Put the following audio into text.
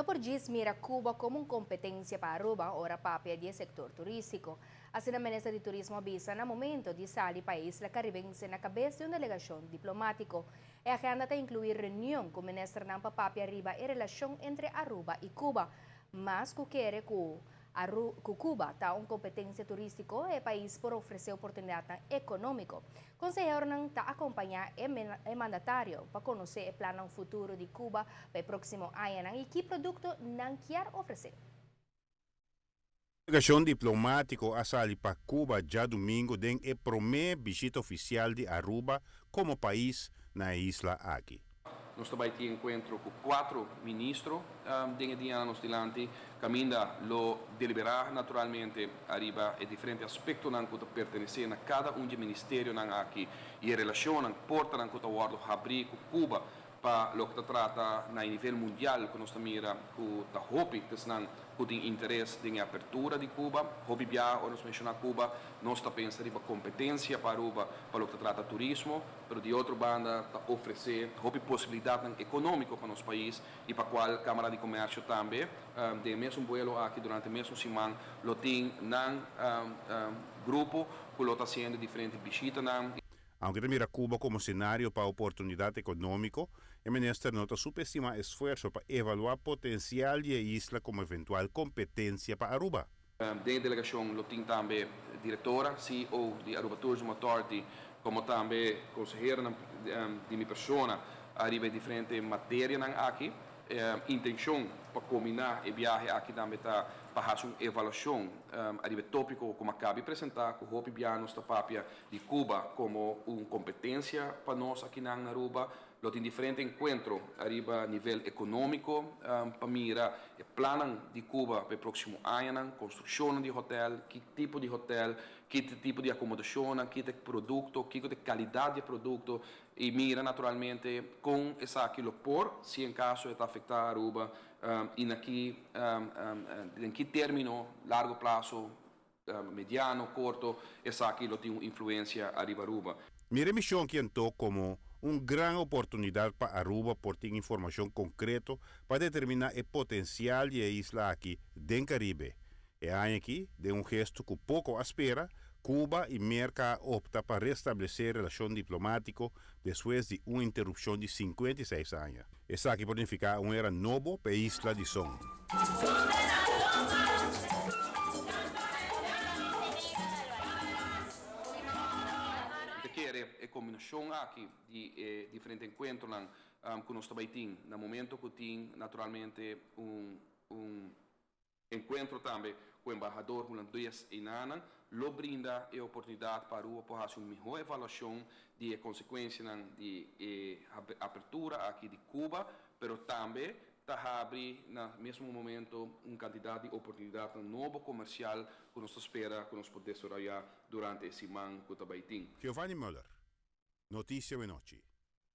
No por diz mira Cuba como uma competência para Aruba, ora papia do setor turístico. Assim, a ministra de Turismo avisa no momento de sair país la caribense na cabeça de uma delegação diplomático. A agenda está incluir reunião com o ministro Nampa Papia Riba e relação entre Aruba e Cuba. Mas que quer que Cuba está uma competência turística e país por oferecer oportunidade econômica. O conselheiro não está acompanhar o mandatário para conhecer o plano futuro de Cuba para o próximo ano e que produto não quer oferecer. A delegação diplomática a sair para Cuba já domingo tem a primeira visita oficial de Aruba como país na isla aqui. Nós também temos encontro com 4 ministros de anos dilante, caminda lo deliberar naturalmente arriba e diferentes aspectos que pertencem a cada dos ministérios aqui e a relação que porta que o abrir com Cuba para o que trata a nível mundial que nós mira que a hopi que tem interesse na abertura de Cuba, hopi já nós mencionamos Cuba, nós está pensando em competência para Cuba para o que trata turismo, mas de outra banda está oferecer hopi possibilidade econômica para nosso país e para a qual a Câmara de Comércio também, de mesmo vuelo aqui durante o mesmo semana, lo tem grupo que lo está fazendo diferentes visitas. Aunque mira Cuba como cenário para oportunidade econômica, o ministro nota subestima esforço para evaluar potencial de isla como eventual competência para Aruba. De delegação, lo tem também diretora, CEO de Aruba Tourism Authority, como também consejera de minha pessoa, arriba em diferentes matérias aqui. Intenção para combinar e viagem aqui também está para fazer uma avaliação a nível tópico, como acabei de apresentar, com o Hopi Bianos da Papia de Cuba como uma competência para nós aqui na Aruba. Lo tem diferentes encontros a nível econômico para mirar o plano de Cuba para o próximo ano, construção de hotel, que tipo de hotel, que tipo de acomodação, que tipo de produto, que tipo de qualidade de produto e mira naturalmente com essa aquilo por se em caso está afetar a Aruba e aqui em que término, largo prazo, mediano, curto, essa aquilo tem uma influência a Aruba. Mira missão que entrou como uma grande oportunidade para Aruba por ter informação concreta para determinar o potencial da isla aqui, do Caribe. E aí aqui, de um gesto que pouco espera, Cuba e Merca opta para restabelecer relação diplomática depois de uma interrupção de 56 anos. Isso aqui pode significar uma era nova para a isla de Son. A combinação aqui de diferentes encontros que nós também temos, no momento que tem naturalmente encontro também com o embaixador holandês em Nana, lo brinda a oportunidade para o para fazer uma melhor avaliação de consequências de abertura aqui de Cuba, mas também abre no mesmo momento uma quantidade de oportunidade nova comercial que nós espera que nós podemos desarrollar durante esse ano que também tem. Giovanni Müller, Notícia de Noite.